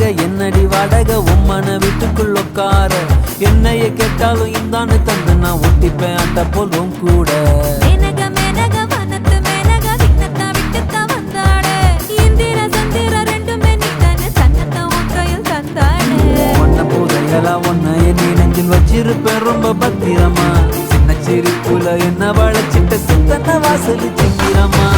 வாடகை என்னடி வாடகை உம்மன வீட்டுக்குள்ள உட்கார என்னைய கேட்டாலும் இந்தான்னு தந்து நான் ஒட்டிப்பேன் அந்த போலும் கூட உன்னைய நீ நெஞ்சில் வச்சிருப்பேன் ரொம்ப பத்திரமா சின்ன சிரிப்புல என்ன வளைச்சிட்ட சித்தன வாசல் சிங்கிறமா